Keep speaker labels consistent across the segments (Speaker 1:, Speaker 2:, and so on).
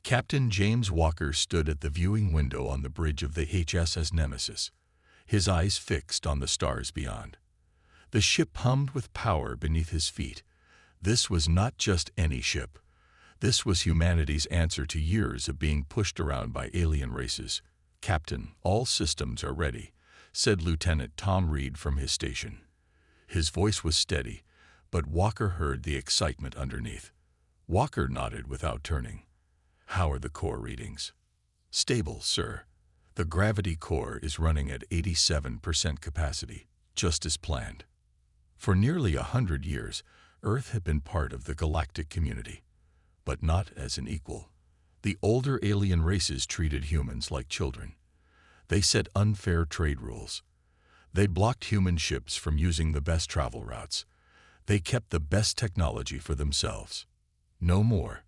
Speaker 1: Captain James Walker stood at the viewing window on the bridge of the HSS Nemesis, his eyes fixed on the stars beyond. The ship hummed with power beneath his feet. This was not just any ship. This was humanity's answer to years of being pushed around by alien races. "Captain, all systems are ready," said Lieutenant Tom Reed from his station. His voice was steady, but Walker heard the excitement underneath. Walker nodded without turning. "How are the core readings?" "Stable, sir. The gravity core is running at 87% capacity, just as planned." For nearly 100 years, Earth had been part of the galactic community, but not as an equal. The older alien races treated humans like children. They set unfair trade rules. They blocked human ships from using the best travel routes. They kept the best technology for themselves. No more.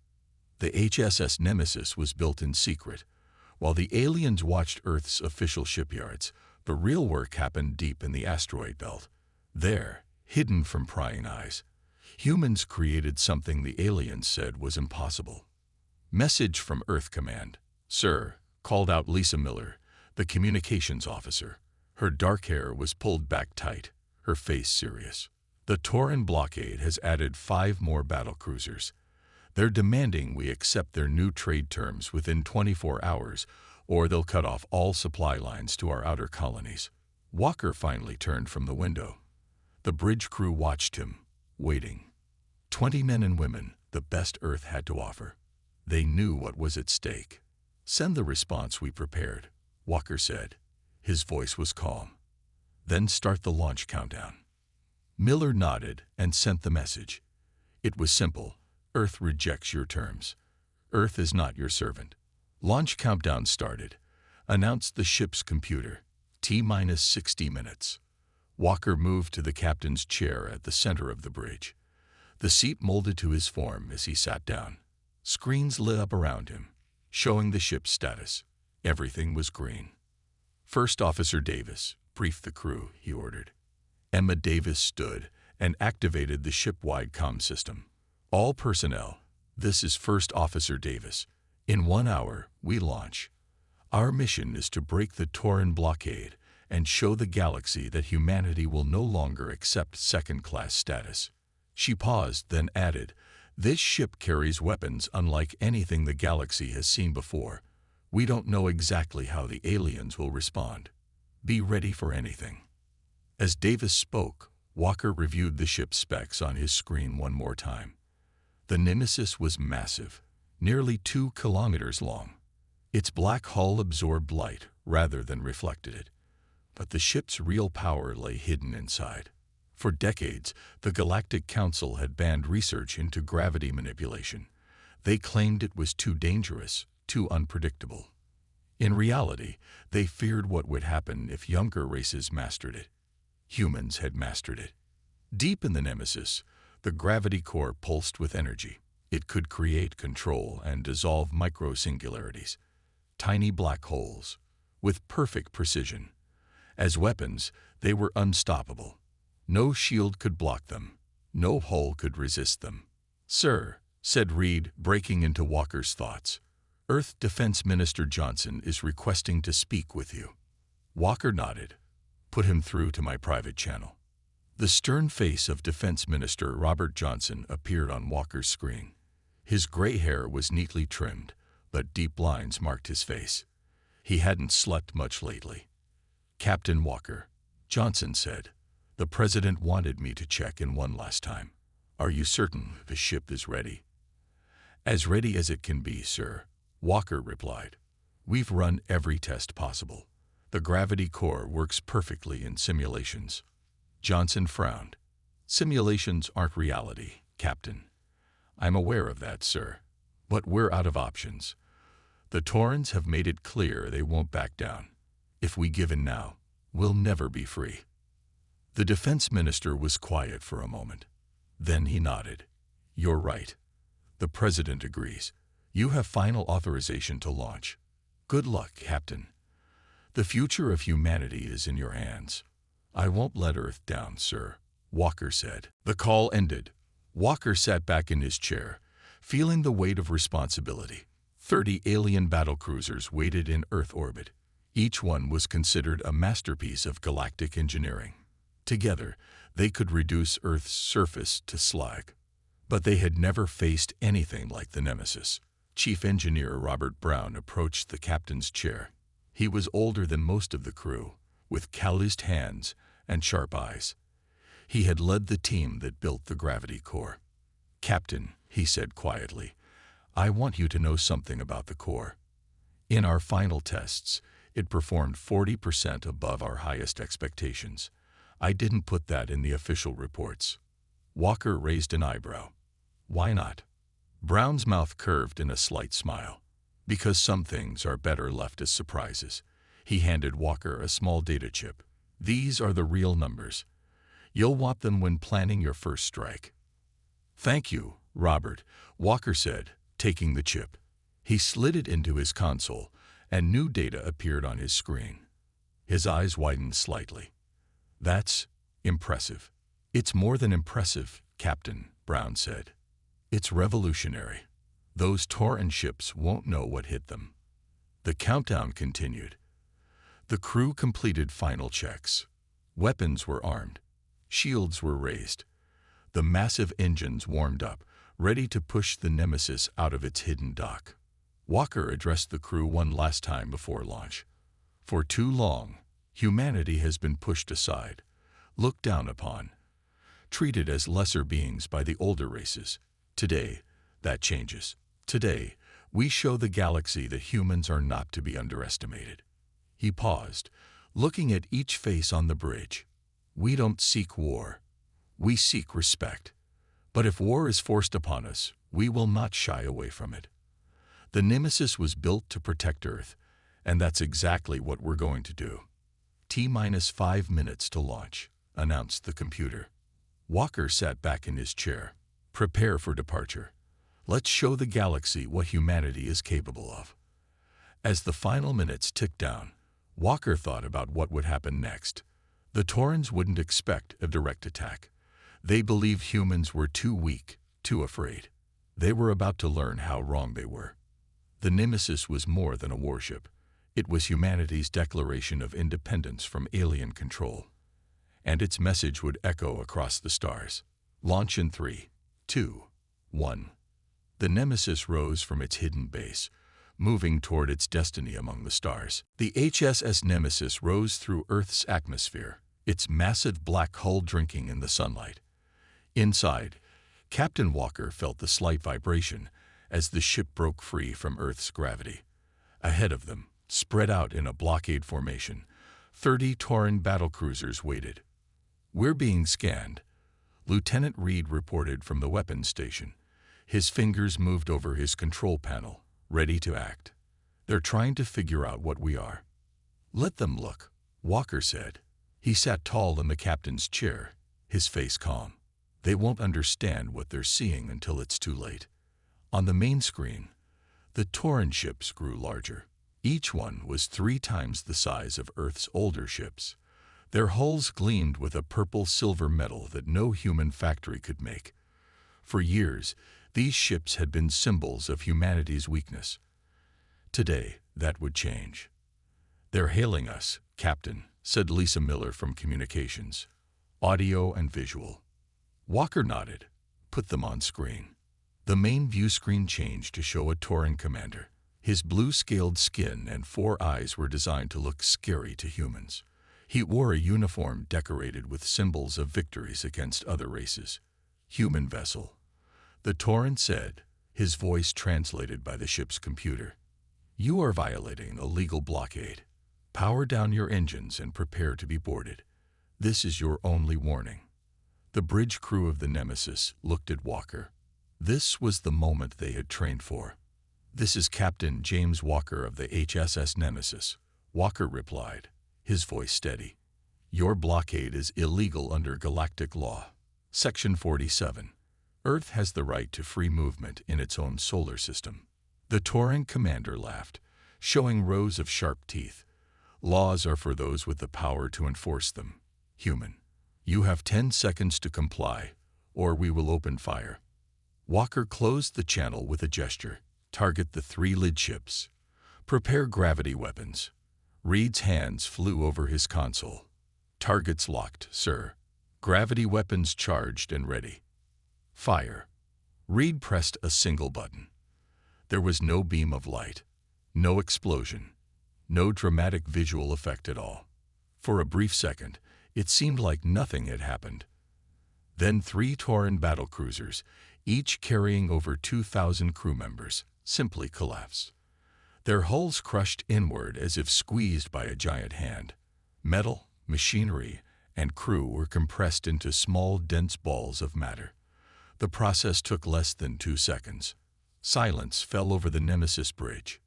Speaker 1: The HSS Nemesis was built in secret. While the aliens watched Earth's official shipyards, the real work happened deep in the asteroid belt. There, hidden from prying eyes, humans created something the aliens said was impossible. "Message from Earth Command, sir," called out Lisa Miller, the communications officer. Her dark hair was pulled back tight, her face serious. "The Tauran blockade has added 5 more battlecruisers. They're demanding we accept their new trade terms within 24 hours, or they'll cut off all supply lines to our outer colonies." Walker finally turned from the window. The bridge crew watched him, waiting. 20 men and women, the best Earth had to offer. They knew what was at stake. "Send the response we prepared," Walker said. His voice was calm. "Then start the launch countdown." Miller nodded and sent the message. It was simple. "Earth rejects your terms. Earth is not your servant." Launch countdown started, announced the ship's computer. T-minus 60 minutes. Walker moved to the captain's chair at the center of the bridge. The seat molded to his form as he sat down. Screens lit up around him, showing the ship's status. Everything was green. "First Officer Davis, brief the crew," he ordered. Emma Davis stood and activated the ship-wide comm system. "All personnel, this is First Officer Davis. In 1 hour, we launch. Our mission is to break the Tauran blockade and show the galaxy that humanity will no longer accept second-class status." She paused, then added, "This ship carries weapons unlike anything the galaxy has seen before. We don't know exactly how the aliens will respond. Be ready for anything." As Davis spoke, Walker reviewed the ship's specs on his screen one more time. The Nemesis was massive, nearly 2 kilometers long. Its black hull absorbed light rather than reflected it, but the ship's real power lay hidden inside. For decades, the Galactic Council had banned research into gravity manipulation. They claimed it was too dangerous, too unpredictable. In reality, they feared what would happen if younger races mastered it. Humans had mastered it. Deep in the Nemesis, the gravity core pulsed with energy. It could create, control, and dissolve microsingularities, tiny black holes, with perfect precision. As weapons, they were unstoppable. No shield could block them. No hull could resist them. "Sir," said Reed, breaking into Walker's thoughts, "Earth Defense Minister Johnson is requesting to speak with you." Walker nodded. "Put him through to my private channel." The stern face of Defense Minister Robert Johnson appeared on Walker's screen. His gray hair was neatly trimmed, but deep lines marked his face. He hadn't slept much lately. "Captain Walker," Johnson said, "the President wanted me to check in one last time. Are you certain the ship is ready?" "As ready as it can be, sir," Walker replied. "We've run every test possible. The gravity core works perfectly in simulations." Johnson frowned. "Simulations aren't reality, Captain." "I'm aware of that, sir. But we're out of options. The Taurans have made it clear they won't back down. If we give in now, we'll never be free." The defense minister was quiet for a moment. Then he nodded. "You're right. The President agrees. You have final authorization to launch. Good luck, Captain. The future of humanity is in your hands." "I won't let Earth down, sir," Walker said. The call ended. Walker sat back in his chair, feeling the weight of responsibility. 30 alien battlecruisers waited in Earth orbit. Each one was considered a masterpiece of galactic engineering. Together, they could reduce Earth's surface to slag. But they had never faced anything like the Nemesis. Chief Engineer Robert Brown approached the captain's chair. He was older than most of the crew, with calloused hands and sharp eyes. He had led the team that built the gravity core. "Captain," he said quietly, "I want you to know something about the core. In our final tests, it performed 40% above our highest expectations. I didn't put that in the official reports." Walker raised an eyebrow. "Why not?" Brown's mouth curved in a slight smile. "Because some things are better left as surprises." He handed Walker a small data chip. "These are the real numbers. You'll want them when planning your first strike." "Thank you, Robert," Walker said, taking the chip. He slid it into his console, and new data appeared on his screen. His eyes widened slightly. "That's impressive." "It's more than impressive, Captain," Brown said. "It's revolutionary. Those Tauran ships won't know what hit them." The countdown continued. The crew completed final checks. Weapons were armed. Shields were raised. The massive engines warmed up, ready to push the Nemesis out of its hidden dock. Walker addressed the crew one last time before launch. "For too long, humanity has been pushed aside, looked down upon, treated as lesser beings by the older races. Today, that changes. Today, we show the galaxy that humans are not to be underestimated." He paused, looking at each face on the bridge. "We don't seek war. We seek respect. But if war is forced upon us, we will not shy away from it. The Nemesis was built to protect Earth, and that's exactly what we're going to do." "T-5 minutes to launch," announced the computer. Walker sat back in his chair. "Prepare for departure. Let's show the galaxy what humanity is capable of." As the final minutes ticked down, Walker thought about what would happen next. The Taurans wouldn't expect a direct attack. They believed humans were too weak, too afraid. They were about to learn how wrong they were. The Nemesis was more than a warship. It was humanity's declaration of independence from alien control. And its message would echo across the stars. Launch in 3, 2, 1. The Nemesis rose from its hidden base, moving toward its destiny among the stars. The HSS Nemesis rose through Earth's atmosphere, its massive black hull drinking in the sunlight. Inside, Captain Walker felt the slight vibration as the ship broke free from Earth's gravity. Ahead of them, spread out in a blockade formation, 30 Tauran battlecruisers waited. "We're being scanned," Lieutenant Reed reported from the weapons station. His fingers moved over his control panel, ready to act. "They're trying to figure out what we are." "Let them look," Walker said. He sat tall in the captain's chair, his face calm. "They won't understand what they're seeing until it's too late." On the main screen, the Tauran ships grew larger. Each one was 3 times the size of Earth's older ships. Their hulls gleamed with a purple-silver metal that no human factory could make. For years, these ships had been symbols of humanity's weakness. Today, that would change. "They're hailing us, Captain," said Lisa Miller from Communications. "Audio and visual." Walker nodded. "Put them on screen." The main view screen changed to show a Tauran commander. His blue-scaled skin and 4 eyes were designed to look scary to humans. He wore a uniform decorated with symbols of victories against other races. "Human vessel," the Tauran said, his voice translated by the ship's computer. "You are violating a legal blockade. Power down your engines and prepare to be boarded. This is your only warning." The bridge crew of the Nemesis looked at Walker. This was the moment they had trained for. "This is Captain James Walker of the HSS Nemesis," Walker replied, his voice steady. "Your blockade is illegal under galactic law. Section 47. Earth has the right to free movement in its own solar system." The Tauran commander laughed, showing rows of sharp teeth. "Laws are for those with the power to enforce them. Human, you have 10 seconds to comply, or we will open fire." Walker closed the channel with a gesture. Target the 3 lid ships. Prepare gravity weapons. Reed's hands flew over his console. Targets locked, sir. Gravity weapons charged and ready. Fire. Reed pressed a single button. There was no beam of light, no explosion, no dramatic visual effect at all. For a brief second, it seemed like nothing had happened. Then 3 Tauran battlecruisers, each carrying over 2,000 crew members, simply collapsed. Their hulls crushed inward as if squeezed by a giant hand. Metal, machinery, and crew were compressed into small, dense balls of matter. The process took less than 2 seconds. Silence fell over the Nemesis bridge.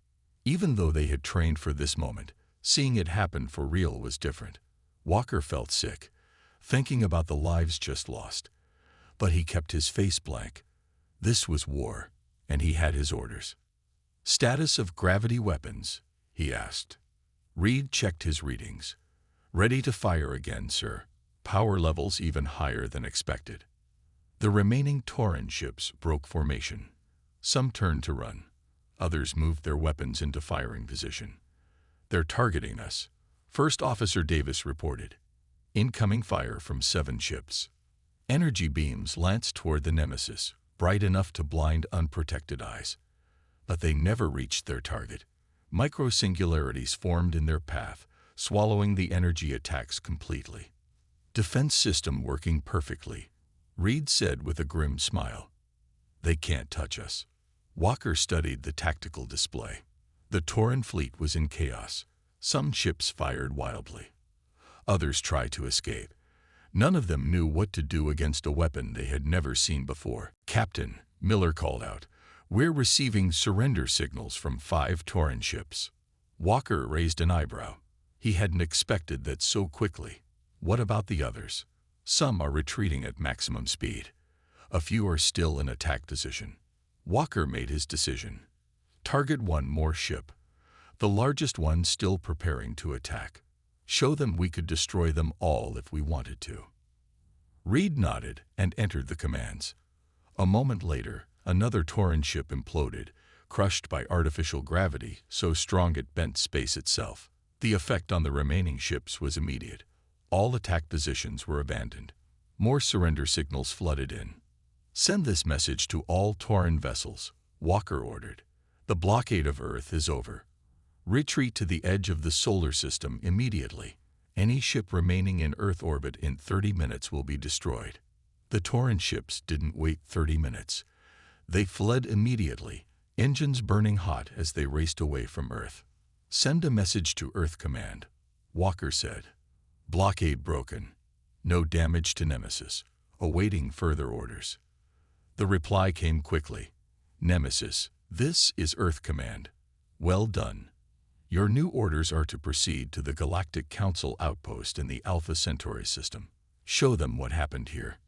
Speaker 1: Even though they had trained for this moment, seeing it happen for real was different. Walker felt sick, thinking about the lives just lost. But he kept his face blank. This was war, and he had his orders. "Status of gravity weapons?" he asked. Reed checked his readings. "Ready to fire again, sir. Power levels even higher than expected." The remaining Tauran ships broke formation. Some turned to run. Others moved their weapons into firing position. "They're targeting us," First Officer Davis reported. "Incoming fire from 7 ships." Energy beams lanced toward the Nemesis, bright enough to blind unprotected eyes. But they never reached their target. Micro-singularities formed in their path, swallowing the energy attacks completely. "Defense system working perfectly," Reed said with a grim smile. "They can't touch us." Walker studied the tactical display. The Tauran fleet was in chaos. Some ships fired wildly. Others tried to escape. None of them knew what to do against a weapon they had never seen before. "Captain," Miller called out, "we're receiving surrender signals from 5 Tauran ships." Walker raised an eyebrow. He hadn't expected that so quickly. "What about the others?" "Some are retreating at maximum speed. A few are still in attack position." Walker made his decision. "Target 1 more ship, the largest one still preparing to attack. Show them we could destroy them all if we wanted to." Reed nodded and entered the commands. A moment later, another Tauran ship imploded, crushed by artificial gravity so strong it bent space itself. The effect on the remaining ships was immediate. All attack positions were abandoned. More surrender signals flooded in. "Send this message to all Tauran vessels," Walker ordered. "The blockade of Earth is over. Retreat to the edge of the solar system immediately. Any ship remaining in Earth orbit in 30 minutes will be destroyed." The Tauran ships didn't wait 30 minutes. They fled immediately, engines burning hot as they raced away from Earth. "Send a message to Earth Command," Walker said. "Blockade broken. No damage to Nemesis. Awaiting further orders." The reply came quickly. "Nemesis, this is Earth Command. Well done. Your new orders are to proceed to the Galactic Council outpost in the Alpha Centauri system. Show them what happened here.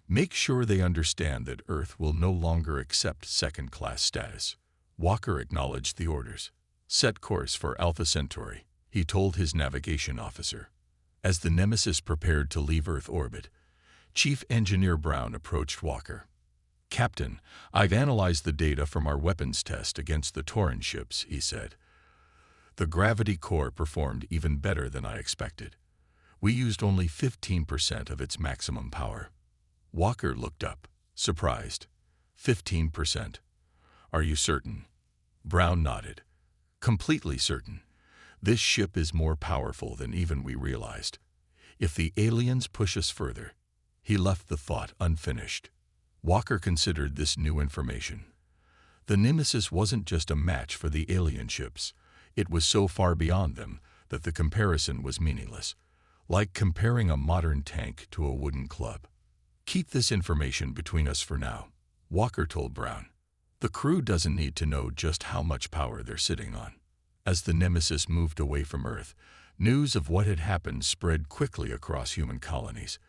Speaker 1: Make sure they understand that Earth will no longer accept second-class status." Walker acknowledged the orders. "Set course for Alpha Centauri," he told his navigation officer. As the Nemesis prepared to leave Earth orbit, Chief Engineer Brown approached Walker. "Captain, I've analyzed the data from our weapons test against the Tauran ships," he said. "The gravity core performed even better than I expected. We used only 15% of its maximum power." Walker looked up, surprised. 15%? "Are you certain?" Brown nodded. "Completely certain. This ship is more powerful than even we realized. If the aliens push us further—" He left the thought unfinished. Walker considered this new information. The Nemesis wasn't just a match for the alien ships. It was so far beyond them that the comparison was meaningless, like comparing a modern tank to a wooden club. "Keep this information between us for now," Walker told Brown. "The crew doesn't need to know just how much power they're sitting on." As the Nemesis moved away from Earth, news of what had happened spread quickly across human colonies.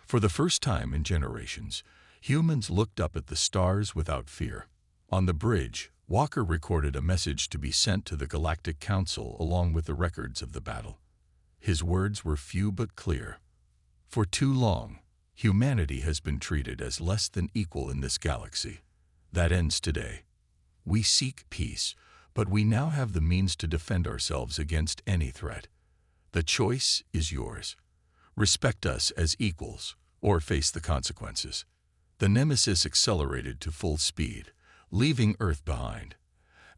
Speaker 1: For the first time in generations, humans looked up at the stars without fear. On the bridge, Walker recorded a message to be sent to the Galactic Council along with the records of the battle. His words were few but clear. "For too long, humanity has been treated as less than equal in this galaxy. That ends today. We seek peace, but we now have the means to defend ourselves against any threat. The choice is yours. Respect us as equals, or face the consequences." The Nemesis accelerated to full speed, leaving Earth behind.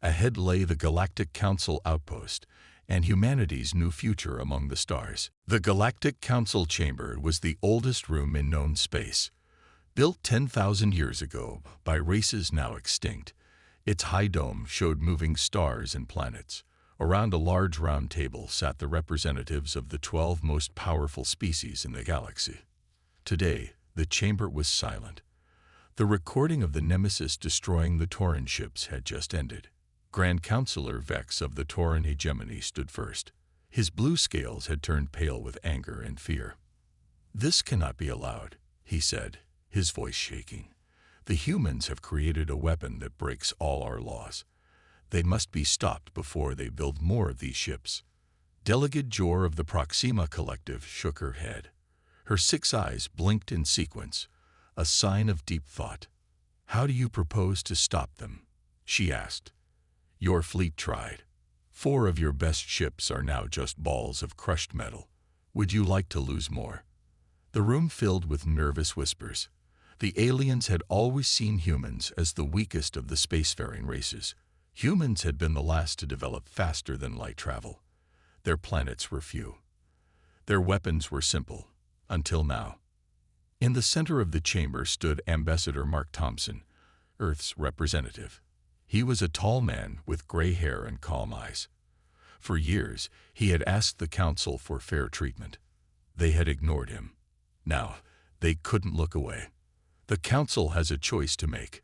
Speaker 1: Ahead lay the Galactic Council outpost, and humanity's new future among the stars. The Galactic Council chamber was the oldest room in known space. Built 10,000 years ago by races now extinct, its high dome showed moving stars and planets. Around a large round table sat the representatives of the 12 most powerful species in the galaxy. Today, the chamber was silent. The recording of the Nemesis destroying the Tauran ships had just ended. Grand Counselor Vex of the Tauran hegemony stood first. His blue scales had turned pale with anger and fear. "This cannot be allowed," he said, his voice shaking. "The humans have created a weapon that breaks all our laws. They must be stopped before they build more of these ships." Delegate Jor of the Proxima Collective shook her head. Her 6 eyes blinked in sequence, a sign of deep thought. "How do you propose to stop them?" she asked. "Your fleet tried. 4 of your best ships are now just balls of crushed metal. Would you like to lose more?" The room filled with nervous whispers. The aliens had always seen humans as the weakest of the spacefaring races. Humans had been the last to develop faster than light travel. Their planets were few. Their weapons were simple, until now. In the center of the chamber stood Ambassador Mark Thompson, Earth's representative. He was a tall man with gray hair and calm eyes. For years, he had asked the Council for fair treatment. They had ignored him. Now, they couldn't look away. "The Council has a choice to make,"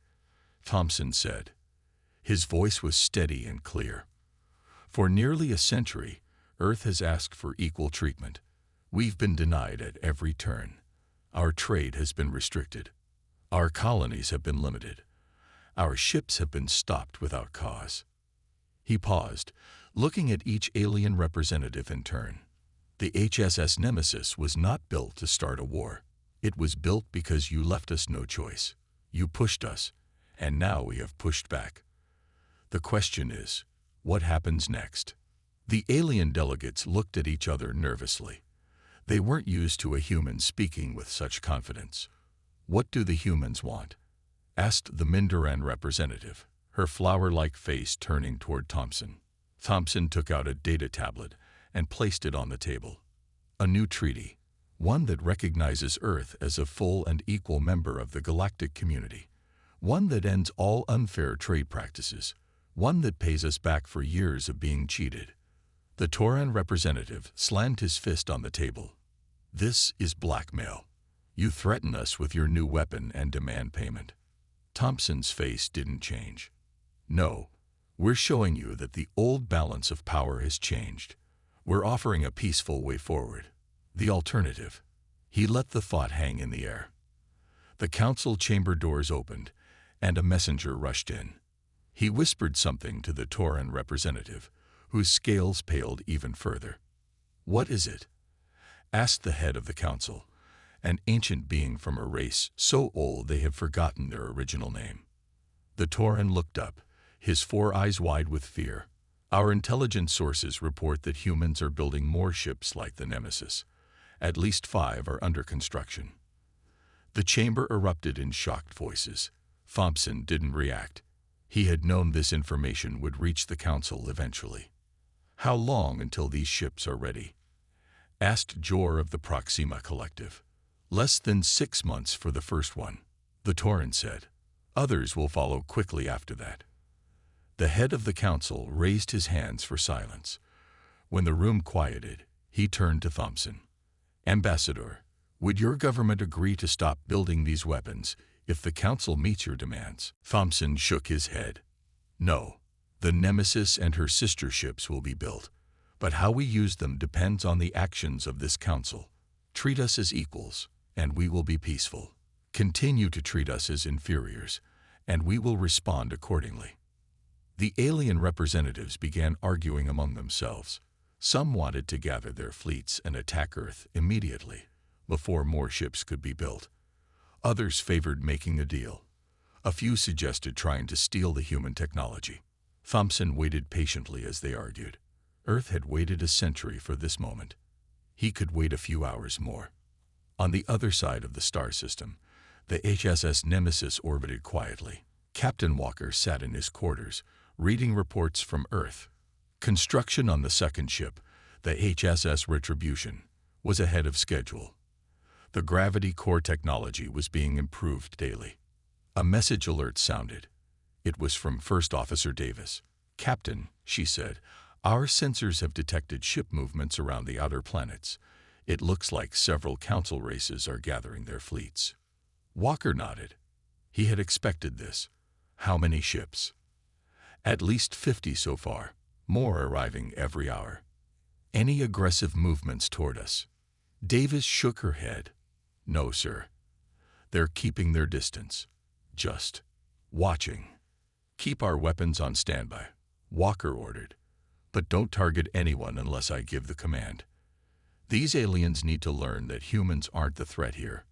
Speaker 1: Thompson said. His voice was steady and clear. "For nearly a century, Earth has asked for equal treatment. We've been denied at every turn. Our trade has been restricted. Our colonies have been limited. Our ships have been stopped without cause." He paused, looking at each alien representative in turn. The HSS Nemesis was not built to start a war. It was built because you left us no choice. You pushed us, and now we have pushed back. The question is, what happens next? The alien delegates looked at each other nervously. They weren't used to a human speaking with such confidence. "What do the humans want?" asked the Mindaran representative, her flower-like face turning toward Thompson. Thompson took out a data tablet and placed it on the table. "A new treaty, one that recognizes Earth as a full and equal member of the galactic community, one that ends all unfair trade practices, one that pays us back for years of being cheated." The Tauran representative slammed his fist on the table. "This is blackmail. You threaten us with your new weapon and demand payment." Thompson's face didn't change. "No, we're showing you that the old balance of power has changed. We're offering a peaceful way forward. The alternative." He let the thought hang in the air. The council chamber doors opened, and a messenger rushed in. He whispered something to the Tauran representative, whose scales paled even further. "What is it?" asked the head of the council, an ancient being from a race so old they have forgotten their original name. The Tauran looked up, his 4 eyes wide with fear. "Our intelligence sources report that humans are building more ships like the Nemesis. At least 5 are under construction." The chamber erupted in shocked voices. Thompson didn't react. He had known this information would reach the council eventually. "How long until these ships are ready?" asked Jor of the Proxima Collective. "Less than 6 months for the first one," the Tauran said. "Others will follow quickly after that." The head of the council raised his hands for silence. When the room quieted, he turned to Thompson. "Ambassador, would your government agree to stop building these weapons if the council meets your demands?" Thompson shook his head. "No. The Nemesis and her sister ships will be built, but how we use them depends on the actions of this council. Treat us as equals, and we will be peaceful. Continue to treat us as inferiors, and we will respond accordingly." The alien representatives began arguing among themselves. Some wanted to gather their fleets and attack Earth immediately, before more ships could be built. Others favored making a deal. A few suggested trying to steal the human technology. Thompson waited patiently as they argued. Earth had waited a century for this moment. He could wait a few hours more. On the other side of the star system, the HSS Nemesis orbited quietly. Captain Walker sat in his quarters, reading reports from Earth. Construction on the second ship, the HSS Retribution, was ahead of schedule. The gravity core technology was being improved daily. A message alert sounded. It was from First Officer Davis. "Captain," she said, "our sensors have detected ship movements around the outer planets. It looks like several council races are gathering their fleets." Walker nodded. He had expected this. How many ships? At least 50 so far, more arriving every hour. Any aggressive movements toward us? Davis shook her head. "No, sir. They're keeping their distance. Just watching." "Keep our weapons on standby," Walker ordered. "But don't target anyone unless I give the command. These aliens need to learn that humans aren't the threat here.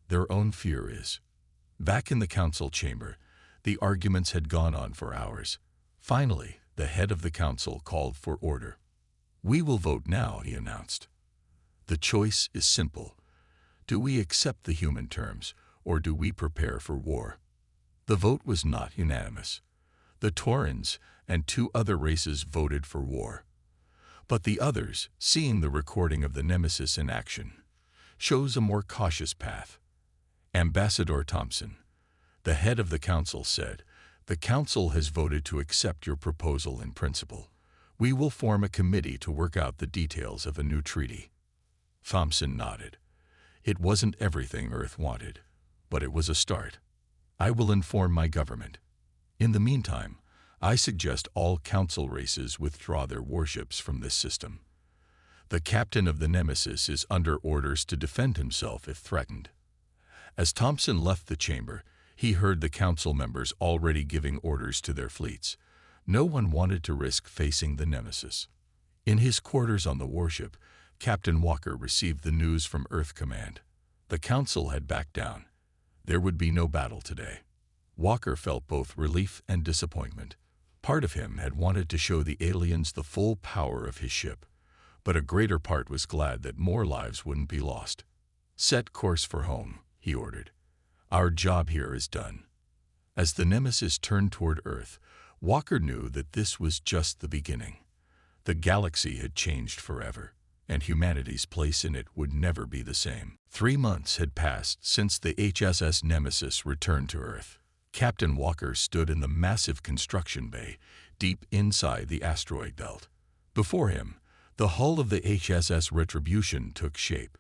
Speaker 1: Their own fear is." Back in the council chamber, the arguments had gone on for hours. Finally, the head of the council called for order. "We will vote now," he announced. "The choice is simple. Do we accept the human terms, or do we prepare for war?" The vote was not unanimous. The Taurans and 2 other races voted for war. But the others, seeing the recording of the Nemesis in action, chose a more cautious path. Ambassador Thompson, the head of the council, said, "The council has voted to accept your proposal in principle. We will form a committee to work out the details of a new treaty." Thompson nodded. It wasn't everything Earth wanted, but it was a start. "I will inform my government. In the meantime, I suggest all council races withdraw their warships from this system. The captain of the Nemesis is under orders to defend himself if threatened." As Thompson left the chamber, he heard the council members already giving orders to their fleets. No one wanted to risk facing the Nemesis. In his quarters on the warship, Captain Walker received the news from Earth Command. The council had backed down. There would be no battle today. Walker felt both relief and disappointment. Part of him had wanted to show the aliens the full power of his ship, but a greater part was glad that more lives wouldn't be lost. "Set course for home," he ordered. "Our job here is done." As the Nemesis turned toward Earth, Walker knew that this was just the beginning. The galaxy had changed forever, and humanity's place in it would never be the same. 3 months had passed since the HSS Nemesis returned to Earth. Captain Walker stood in the massive construction bay, deep inside the asteroid belt. Before him, the hull of the HSS Retribution took shape.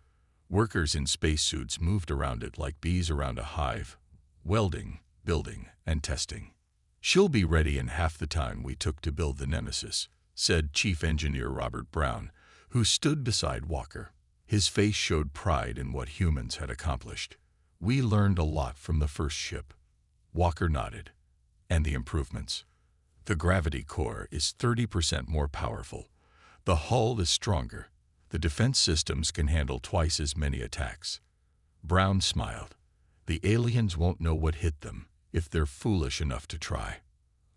Speaker 1: Workers in spacesuits moved around it like bees around a hive, welding, building, and testing. "She'll be ready in half the time we took to build the Nemesis," said Chief Engineer Robert Brown, who stood beside Walker. His face showed pride in what humans had accomplished. "We learned a lot from the first ship." Walker nodded. "And the improvements? The gravity core is 30% more powerful. The hull is stronger. The defense systems can handle twice as many attacks." Brown smiled. "The aliens won't know what hit them if they're foolish enough to try."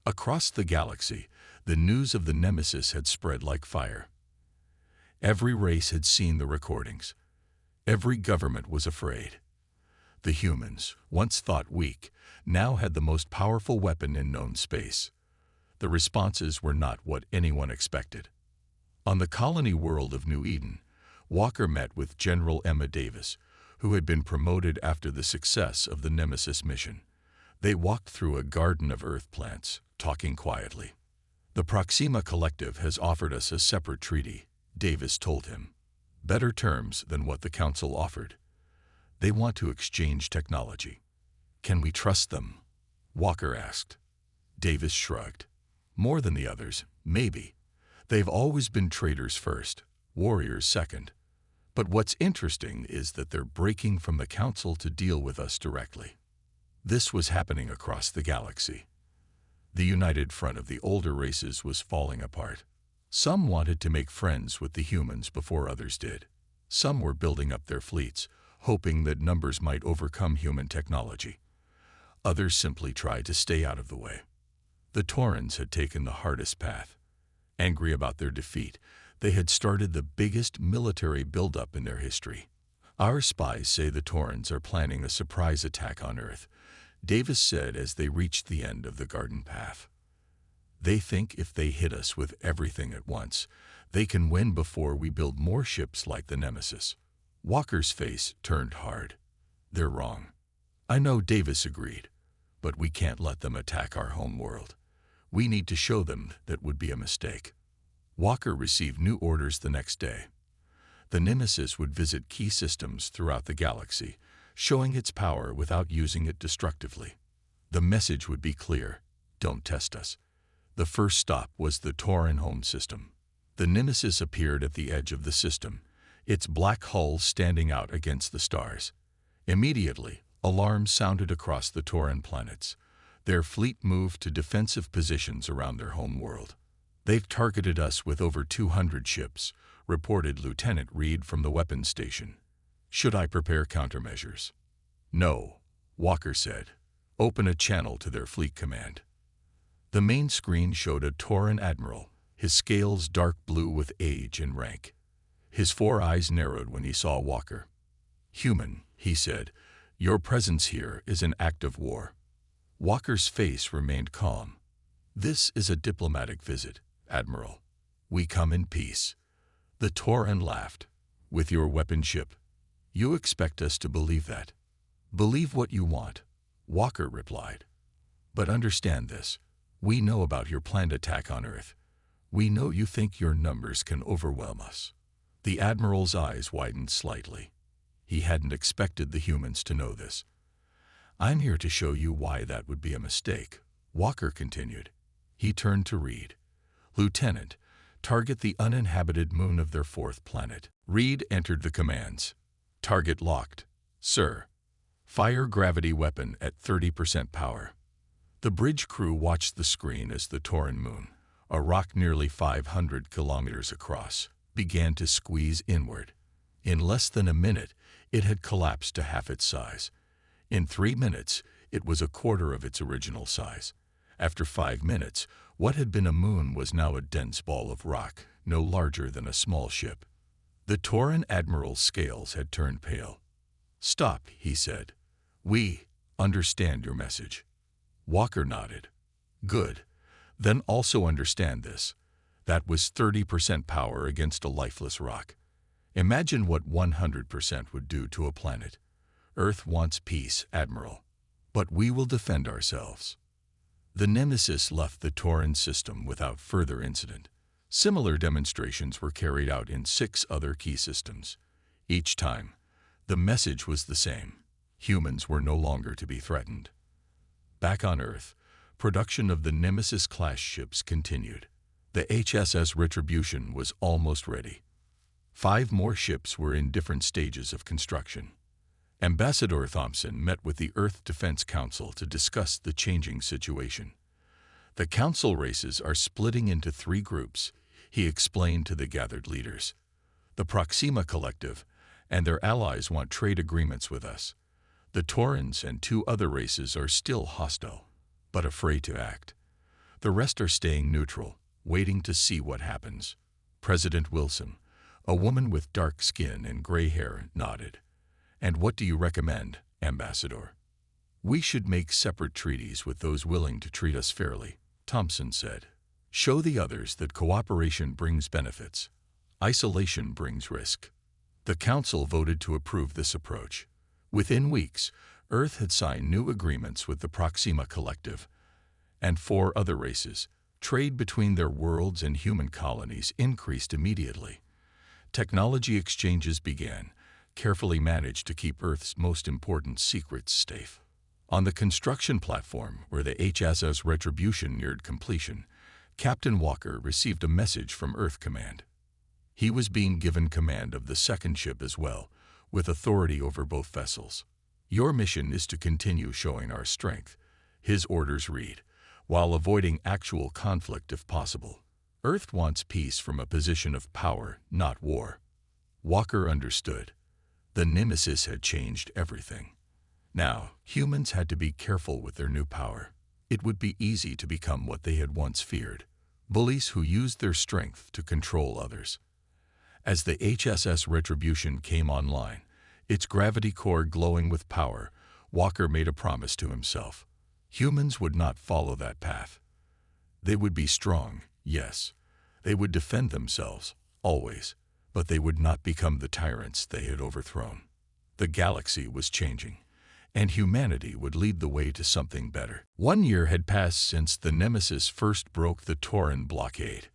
Speaker 1: Across the galaxy, the news of the Nemesis had spread like fire. Every race had seen the recordings. Every government was afraid. The humans, once thought weak, now had the most powerful weapon in known space. The responses were not what anyone expected. On the colony world of New Eden, Walker met with General Emma Davis, who had been promoted after the success of the Nemesis mission. They walked through a garden of Earth plants, talking quietly. "The Proxima Collective has offered us a separate treaty," Davis told him. "Better terms than what the Council offered. They want to exchange technology." "Can we trust them?" Walker asked. Davis shrugged. "More than the others, maybe. They've always been traders first, warriors second. But what's interesting is that they're breaking from the Council to deal with us directly." This was happening across the galaxy. The united front of the older races was falling apart. Some wanted to make friends with the humans before others did. Some were building up their fleets, hoping that numbers might overcome human technology. Others simply tried to stay out of the way. The Taurans had taken the hardest path. Angry about their defeat, they had started the biggest military buildup in their history. "Our spies say the Taurans are planning a surprise attack on Earth," Davis said as they reached the end of the garden path. "They think if they hit us with everything at once, they can win before we build more ships like the Nemesis." Walker's face turned hard. "They're wrong." "I know," Davis agreed, "but we can't let them attack our home world. We need to show them that would be a mistake." Walker received new orders the next day. The Nemesis would visit key systems throughout the galaxy, showing its power without using it destructively. The message would be clear: don't test us. The first stop was the Tauran home system. The Nemesis appeared at the edge of the system, its black hull standing out against the stars. Immediately, alarms sounded across the Tauran planets. Their fleet moved to defensive positions around their home world. "They've targeted us with over 200 ships," reported Lieutenant Reed from the weapons station. "Should I prepare countermeasures?" "No," Walker said. "Open a channel to their fleet command." The main screen showed a Tauran admiral, his scales dark blue with age and rank. His 4 eyes narrowed when he saw Walker. "Human," he said, "your presence here is an act of war." Walker's face remained calm. "This is a diplomatic visit, Admiral. We come in peace." The Tauran laughed. "With your weapon ship? You expect us to believe that?" "Believe what you want," Walker replied. "But understand this. We know about your planned attack on Earth. We know you think your numbers can overwhelm us." The Admiral's eyes widened slightly. He hadn't expected the humans to know this. "I'm here to show you why that would be a mistake," Walker continued. He turned to Reed. "Lieutenant, target the uninhabited moon of their 4th planet." Reed entered the commands. "Target locked, sir. Fire gravity weapon at 30% power." The bridge crew watched the screen as the Tauran moon, a rock nearly 500 kilometers across, began to squeeze inward. In less than a minute, it had collapsed to half its size. In 3 minutes, it was a quarter of its original size. After 5 minutes, what had been a moon was now a dense ball of rock, no larger than a small ship. The Tauran admiral's scales had turned pale. "Stop," he said. "We understand your message." Walker nodded. "Good. Then also understand this. That was 30% power against a lifeless rock. Imagine what 100% would do to a planet. Earth wants peace, Admiral. But we will defend ourselves." The Nemesis left the Tauran system without further incident. Similar demonstrations were carried out in 6 other key systems. Each time, the message was the same: humans were no longer to be threatened. Back on Earth, production of the Nemesis-class ships continued. The HSS Retribution was almost ready. 5 more ships were in different stages of construction. Ambassador Thompson met with the Earth Defense Council to discuss the changing situation. "The Council races are splitting into 3 groups," he explained to the gathered leaders. "The Proxima Collective and their allies want trade agreements with us. The Taurans and 2 other races are still hostile, but afraid to act. The rest are staying neutral, waiting to see what happens." President Wilson, a woman with dark skin and gray hair, nodded. "And what do you recommend, Ambassador?" "We should make separate treaties with those willing to treat us fairly," Thompson said. "Show the others that cooperation brings benefits. Isolation brings risk." The Council voted to approve this approach. Within weeks, Earth had signed new agreements with the Proxima Collective and 4 other races. Trade between their worlds and human colonies increased immediately. Technology exchanges began, carefully managed to keep Earth's most important secrets safe. On the construction platform, where the HSS Retribution neared completion, Captain Walker received a message from Earth Command. He was being given command of the 2nd ship as well, with authority over both vessels. "Your mission is to continue showing our strength," his orders read, "while avoiding actual conflict if possible. Earth wants peace from a position of power, not war." Walker understood. The Nemesis had changed everything. Now, humans had to be careful with their new power. It would be easy to become what they had once feared, bullies who used their strength to control others. As the HSS Retribution came online, its gravity core glowing with power, Walker made a promise to himself. Humans would not follow that path. They would be strong, yes. They would defend themselves, always, but they would not become the tyrants they had overthrown. The galaxy was changing, and humanity would lead the way to something better. 1 year had passed since the Nemesis first broke the Tauran blockade.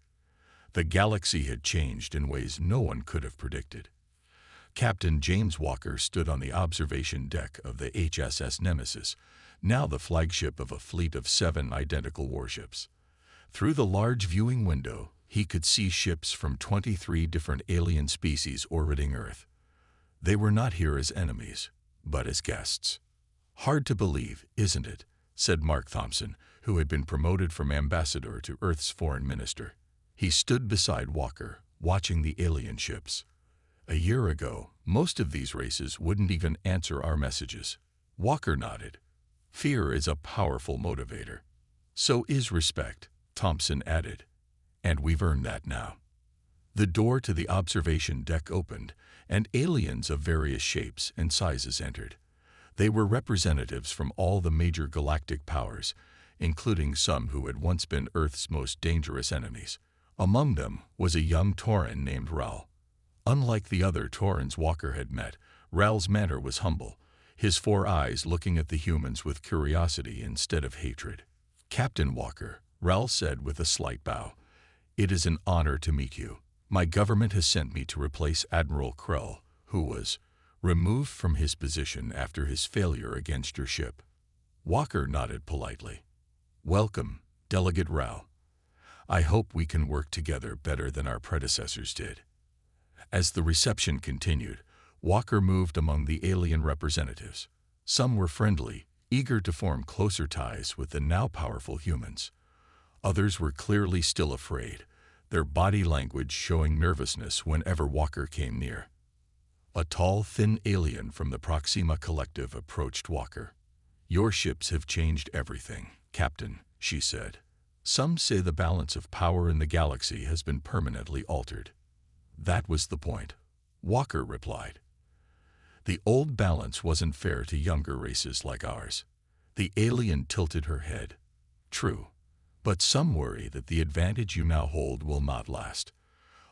Speaker 1: The galaxy had changed in ways no one could have predicted. Captain James Walker stood on the observation deck of the HSS Nemesis, now the flagship of a fleet of 7 identical warships. Through the large viewing window, he could see ships from 23 different alien species orbiting Earth. They were not here as enemies, but as guests. "Hard to believe, isn't it?" said Mark Thompson, who had been promoted from ambassador to Earth's foreign minister. He stood beside Walker, watching the alien ships. "A year ago, most of these races wouldn't even answer our messages." Walker nodded. "Fear is a powerful motivator. So is respect," Thompson added. "And we've earned that now." The door to the observation deck opened, and aliens of various shapes and sizes entered. They were representatives from all the major galactic powers, including some who had once been Earth's most dangerous enemies. Among them was a young Tauran named Ral. Unlike the other Taurans Walker had met, Ral's manner was humble, his 4 eyes looking at the humans with curiosity instead of hatred. "Captain Walker," Ral said with a slight bow, "it is an honor to meet you. My government has sent me to replace Admiral Krell, who was removed from his position after his failure against your ship." Walker nodded politely. "Welcome, Delegate Ral. I hope we can work together better than our predecessors did." As the reception continued, Walker moved among the alien representatives. Some were friendly, eager to form closer ties with the now powerful humans. Others were clearly still afraid, their body language showing nervousness whenever Walker came near. A tall, thin alien from the Proxima Collective approached Walker. "Your ships have changed everything, Captain," she said. "Some say the balance of power in the galaxy has been permanently altered." "That was the point," Walker replied. "The old balance wasn't fair to younger races like ours." The alien tilted her head. "True, but some worry that the advantage you now hold will not last.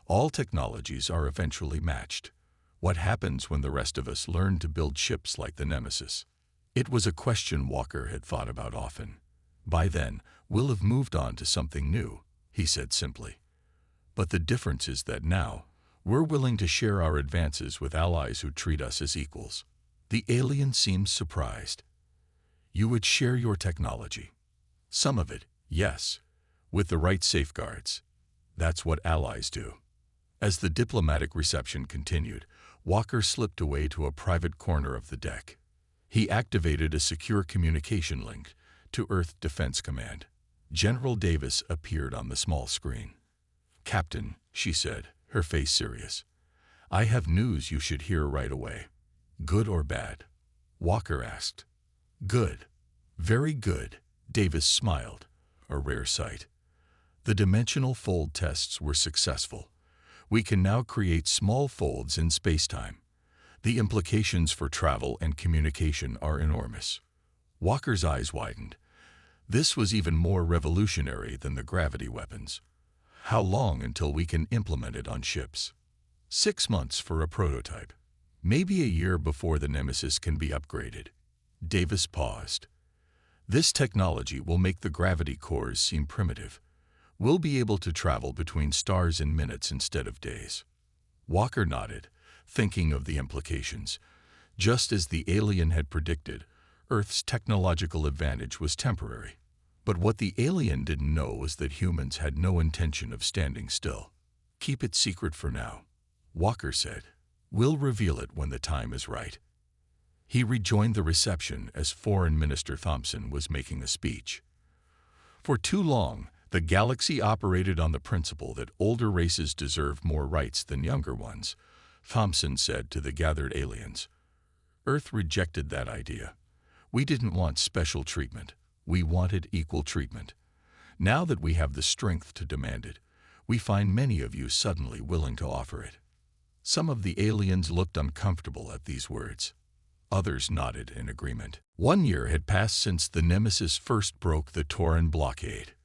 Speaker 1: All technologies are eventually matched. What happens when the rest of us learn to build ships like the Nemesis?" It was a question Walker had thought about often. "By then, we'll have moved on to something new," he said simply. "But the difference is that now, we're willing to share our advances with allies who treat us as equals." The alien seemed surprised. "You would share your technology?" "Some of it, yes, with the right safeguards. That's what allies do." As the diplomatic reception continued, Walker slipped away to a private corner of the deck. He activated a secure communication link to Earth Defense Command. General Davis appeared on the small screen. "Captain," she said, her face serious, "I have news you should hear right away." "Good or bad?" Walker asked. "Good. Very good," Davis smiled, a rare sight. "The dimensional fold tests were successful. We can now create small folds in spacetime. The implications for travel and communication are enormous." Walker's eyes widened. This was even more revolutionary than the gravity weapons. "How long until we can implement it on ships?" 6 months for a prototype. Maybe a year before the Nemesis can be upgraded." Davis paused. "This technology will make the gravity cores seem primitive. We'll be able to travel between stars in minutes instead of days." Walker nodded, thinking of the implications. Just as the alien had predicted, Earth's technological advantage was temporary. But what the alien didn't know was that humans had no intention of standing still. "Keep it secret for now," Walker said. "We'll reveal it when the time is right." He rejoined the reception as Foreign Minister Thompson was making a speech. "For too long, the galaxy operated on the principle that older races deserve more rights than younger ones," Thompson said to the gathered aliens. "Earth rejected that idea. We didn't want special treatment. We wanted equal treatment. Now that we have the strength to demand it, we find many of you suddenly willing to offer it." Some of the aliens looked uncomfortable at these words. Others nodded in agreement. 1 year had passed since the Nemesis first broke the Tauran blockade.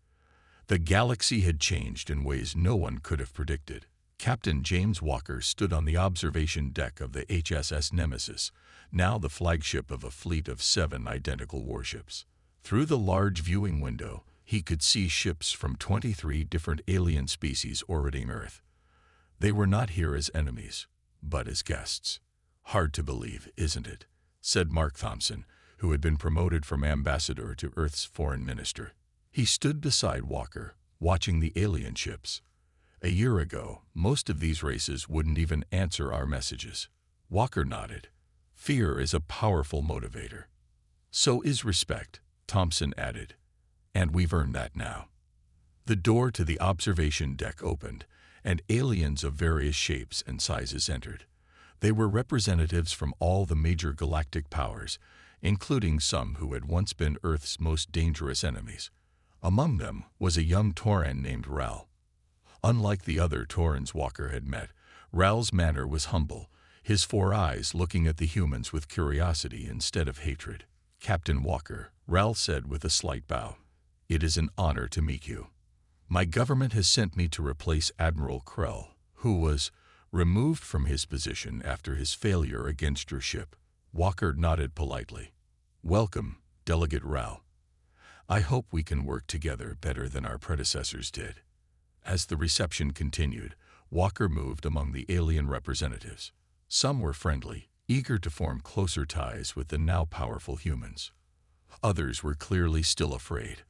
Speaker 1: The galaxy had changed in ways no one could have predicted. Captain James Walker stood on the observation deck of the HSS Nemesis, now the flagship of a fleet of 7 identical warships. Through the large viewing window, he could see ships from 23 different alien species orbiting Earth. They were not here as enemies, but as guests. "Hard to believe, isn't it?" said Mark Thompson, who had been promoted from ambassador to Earth's foreign minister. He stood beside Walker, watching the alien ships. "A year ago, most of these races wouldn't even answer our messages." Walker nodded. "Fear is a powerful motivator." "So is respect," Thompson added. "And we've earned that now." The door to the observation deck opened, and aliens of various shapes and sizes entered. They were representatives from all the major galactic powers, including some who had once been Earth's most dangerous enemies. Among them was a young Tauran named Ral. Unlike the other Taurans Walker had met, Ral's manner was humble, his 4 eyes looking at the humans with curiosity instead of hatred. "Captain Walker," Ral said with a slight bow, "it is an honor to meet you. My government has sent me to replace Admiral Krell, who was removed from his position after his failure against your ship." Walker nodded politely. "Welcome, Delegate Ral. I hope we can work together better than our predecessors did." As the reception continued, Walker moved among the alien representatives. Some were friendly, eager to form closer ties with the now powerful humans. Others were clearly still afraid,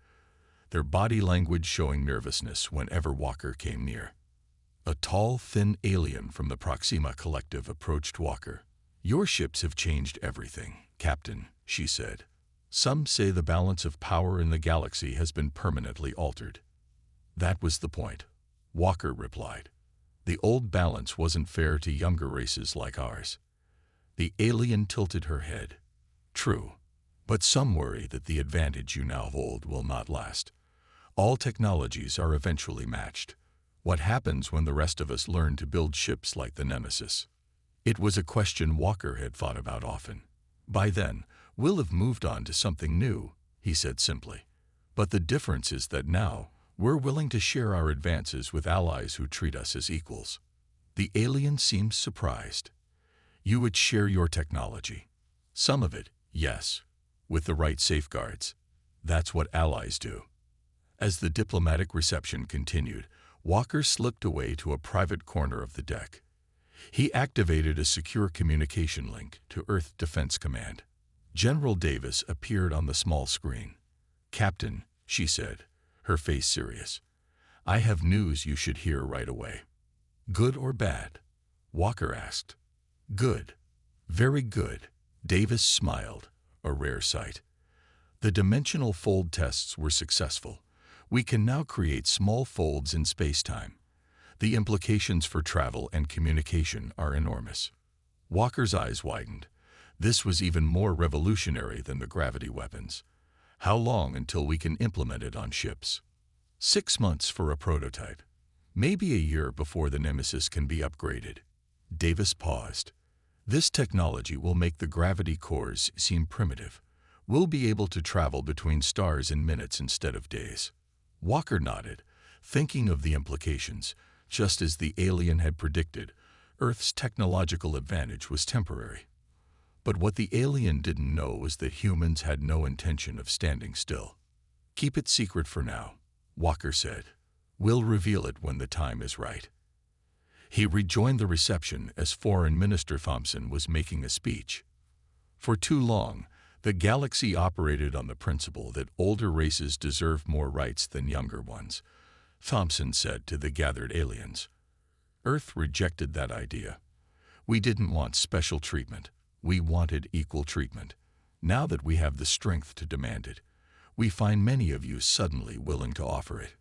Speaker 1: their body language showing nervousness whenever Walker came near. A tall, thin alien from the Proxima Collective approached Walker. "Your ships have changed everything, Captain," she said. "Some say the balance of power in the galaxy has been permanently altered." "That was the point," Walker replied. "The old balance wasn't fair to younger races like ours." The alien tilted her head. "True, but some worry that the advantage you now hold will not last. All technologies are eventually matched. What happens when the rest of us learn to build ships like the Nemesis?" It was a question Walker had thought about often. "By then, we'll have moved on to something new," he said simply. "But the difference is that now, we're willing to share our advances with allies who treat us as equals." The alien seemed surprised. "You would share your technology?" "Some of it, yes, with the right safeguards. That's what allies do." As the diplomatic reception continued, Walker slipped away to a private corner of the deck. He activated a secure communication link to Earth Defense Command. General Davis appeared on the small screen. "Captain," she said, her face serious, "I have news you should hear right away." "Good or bad?" Walker asked. "Good. Very good." Davis smiled, a rare sight. "The dimensional fold tests were successful. We can now create small folds in space-time. The implications for travel and communication are enormous." Walker's eyes widened. This was even more revolutionary than the gravity weapons. "How long until we can implement it on ships?" 6 months for a prototype. Maybe a year before the Nemesis can be upgraded." Davis paused. "This technology will make the gravity cores seem primitive. We'll be able to travel between stars in minutes instead of days." Walker nodded, thinking of the implications. Just as the alien had predicted, Earth's technological advantage was temporary. But what the alien didn't know was that humans had no intention of standing still. "Keep it secret for now," Walker said. "We'll reveal it when the time is right." He rejoined the reception as Foreign Minister Thompson was making a speech. "For too long, the galaxy operated on the principle that older races deserve more rights than younger ones," Thompson said to the gathered aliens. "Earth rejected that idea. We didn't want special treatment. We wanted equal treatment. Now that we have the strength to demand it, we find many of you suddenly willing to offer it."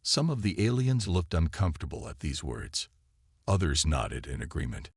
Speaker 1: Some of the aliens looked uncomfortable at these words. Others nodded in agreement.